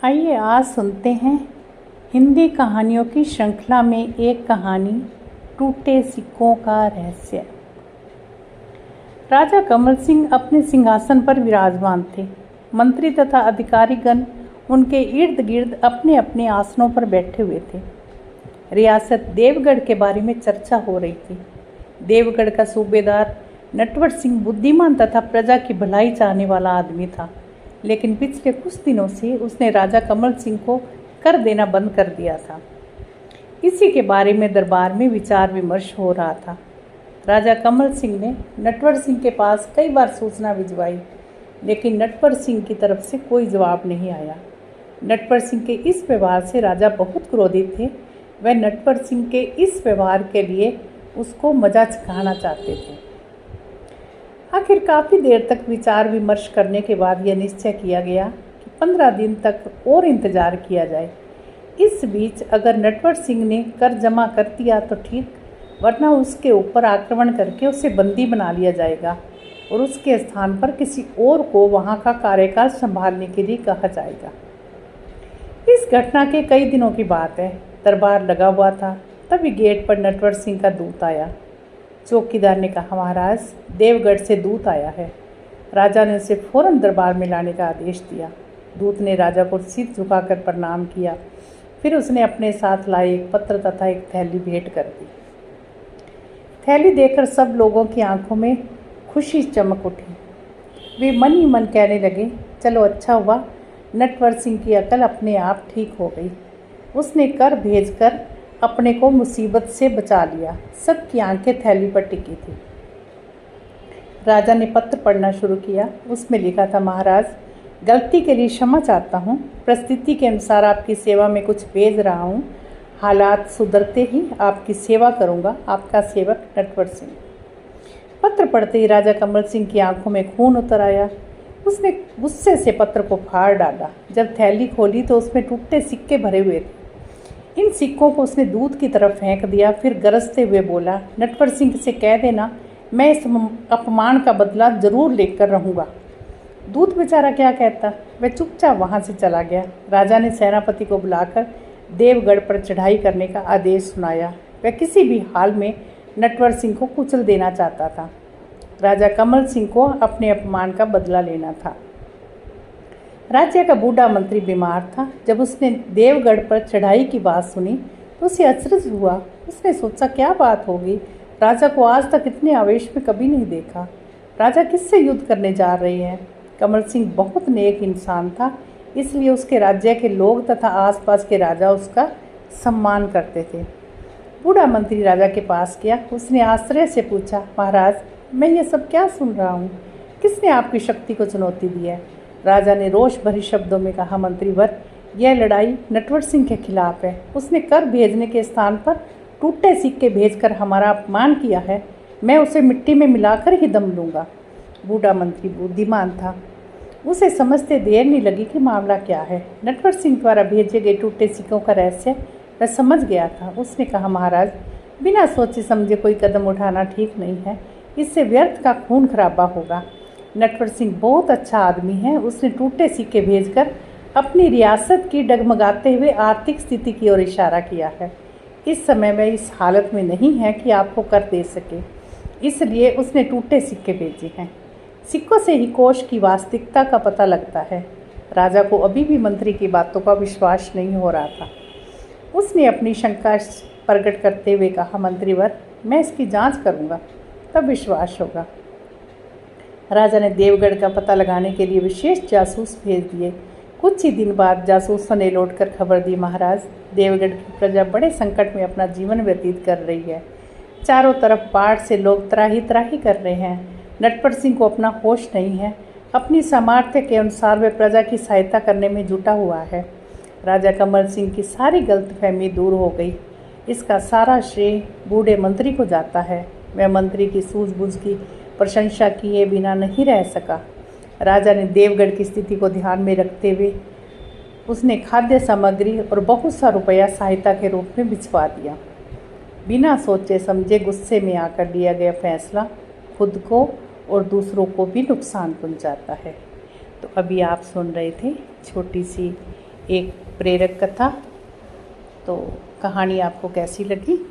आइए आज सुनते हैं हिंदी कहानियों की श्रृंखला में एक कहानी, टूटे सिक्कों का रहस्य। राजा कमल सिंह अपने सिंहासन पर विराजमान थे। मंत्री तथा अधिकारीगण उनके इर्द गिर्द अपने अपने आसनों पर बैठे हुए थे। रियासत देवगढ़ के बारे में चर्चा हो रही थी। देवगढ़ का सूबेदार नटवर सिंह बुद्धिमान तथा प्रजा की भलाई चाहने वाला आदमी था, लेकिन पिछले कुछ दिनों से उसने राजा कमल सिंह को कर देना बंद कर दिया था। इसी के बारे में दरबार में विचार विमर्श हो रहा था। राजा कमल सिंह ने नटवर सिंह के पास कई बार सूचना भिजवाई, लेकिन नटवर सिंह की तरफ से कोई जवाब नहीं आया। नटवर सिंह के इस व्यवहार से राजा बहुत क्रोधित थे। वह नटवर सिंह के इस व्यवहार के लिए उसको मजा चखाना चाहते थे। आखिर काफ़ी देर तक विचार विमर्श करने के बाद यह निश्चय किया गया कि 15 दिन तक और इंतज़ार किया जाए। इस बीच अगर नटवर सिंह ने कर जमा कर दिया तो ठीक, वरना उसके ऊपर आक्रमण करके उसे बंदी बना लिया जाएगा और उसके स्थान पर किसी और को वहाँ का कार्यकाल संभालने के लिए कहा जाएगा। इस घटना के कई दिनों की बात है। दरबार लगा हुआ था, तभी गेट पर नटवर सिंह का दूत आया। चौकीदार ने कहा, महाराज, देवगढ़ से दूत आया है। राजा ने उसे फौरन दरबार में लाने का आदेश दिया। दूत ने राजा को सिर झुकाकर प्रणाम किया। फिर उसने अपने साथ लाए एक पत्र तथा एक थैली भेंट कर दी। थैली देखकर सब लोगों की आंखों में खुशी चमक उठी। वे मन ही मन कहने लगे, चलो अच्छा हुआ, नटवर सिंह की अकल अपने आप ठीक हो गई। उसने कर भेजकर अपने को मुसीबत से बचा लिया। सबकी आंखें थैली पर टिकी थी। राजा ने पत्र पढ़ना शुरू किया। उसमें लिखा था, महाराज, गलती के लिए क्षमा चाहता हूँ। परिस्थिति के अनुसार आपकी सेवा में कुछ भेज रहा हूँ। हालात सुधरते ही आपकी सेवा करूँगा। आपका सेवक नटवर सिंह। पत्र पढ़ते ही राजा कमल सिंह की आंखों में खून उतर आया। उसने गुस्से से पत्र को फाड़ डाला। जब थैली खोली तो उसमें टूटे सिक्के भरे हुए थे। इन सिक्कों को उसने दूत की तरफ फेंक दिया। फिर गरजते हुए बोला, नटवर सिंह से कह देना, मैं इस अपमान का बदला जरूर लेकर रहूँगा। दूत बेचारा क्या कहता, वह चुपचाप वहाँ से चला गया। राजा ने सेनापति को बुलाकर देवगढ़ पर चढ़ाई करने का आदेश सुनाया। वह किसी भी हाल में नटवर सिंह को कुचल देना चाहता था। राजा कमल सिंह को अपने अपमान का बदला लेना था। राज्य का बूढ़ा मंत्री बीमार था। जब उसने देवगढ़ पर चढ़ाई की बात सुनी तो उसे अचरज हुआ। उसने सोचा, क्या बात होगी, राजा को आज तक इतने आवेश में कभी नहीं देखा। राजा किससे युद्ध करने जा रहे हैं? कमल सिंह बहुत नेक इंसान था, इसलिए उसके राज्य के लोग तथा आसपास के राजा उसका सम्मान करते थे। बूढ़ा मंत्री राजा के पास गया। उसने आश्चर्य से पूछा, महाराज, मैं ये सब क्या सुन रहा हूँ? किसने आपकी शक्ति को चुनौती दी है? राजा ने रोष भरी शब्दों में कहा, मंत्रीवर, यह लड़ाई नटवर सिंह के खिलाफ है। उसने कर भेजने के स्थान पर टूटे सिक्के भेजकर हमारा अपमान किया है। मैं उसे मिट्टी में मिलाकर ही दम लूँगा। बूढ़ा मंत्री बुद्धिमान था। उसे समझते देर नहीं लगी कि मामला क्या है। नटवर सिंह द्वारा भेजे गए टूटे सिक्कों का रहस्य वह समझ गया था। उसने कहा, महाराज, बिना सोचे समझे कोई कदम उठाना ठीक नहीं है। इससे व्यर्थ का खून खराबा होगा। नटवर सिंह बहुत अच्छा आदमी है। उसने टूटे सिक्के भेजकर अपनी रियासत की डगमगाते हुए आर्थिक स्थिति की ओर इशारा किया है। इस समय वह इस हालत में नहीं है कि आपको कर दे सके, इसलिए उसने टूटे सिक्के भेजे हैं। सिक्कों से ही कोष की वास्तविकता का पता लगता है। राजा को अभी भी मंत्री की बातों का विश्वास नहीं हो रहा था। उसने अपनी शंका प्रकट करते हुए कहा, मंत्रीवर, मैं इसकी जाँच करूँगा, तब विश्वास होगा। राजा ने देवगढ़ का पता लगाने के लिए विशेष जासूस भेज दिए। कुछ ही दिन बाद जासूसों ने लौटकर खबर दी, महाराज, देवगढ़ की प्रजा बड़े संकट में अपना जीवन व्यतीत कर रही है। चारों तरफ बाढ़ से लोग त्राही त्राही कर रहे हैं। नटवर सिंह को अपना होश नहीं है। अपनी सामर्थ्य के अनुसार वह प्रजा की सहायता करने में जुटा हुआ है। राजा कमल सिंह की सारी गलतफहमी दूर हो गई। इसका सारा श्रेय बूढ़े मंत्री को जाता है। वह मंत्री की सूझबूझ की प्रशंसा किए बिना नहीं रह सका। राजा ने देवगढ़ की स्थिति को ध्यान में रखते हुए उसने खाद्य सामग्री और बहुत सा रुपया सहायता के रूप में भिजवा दिया। बिना सोचे समझे गुस्से में आकर लिया गया फैसला खुद को और दूसरों को भी नुकसान पहुंचाता है। तो अभी आप सुन रहे थे छोटी सी एक प्रेरक कथा। तो कहानी आपको कैसी लगी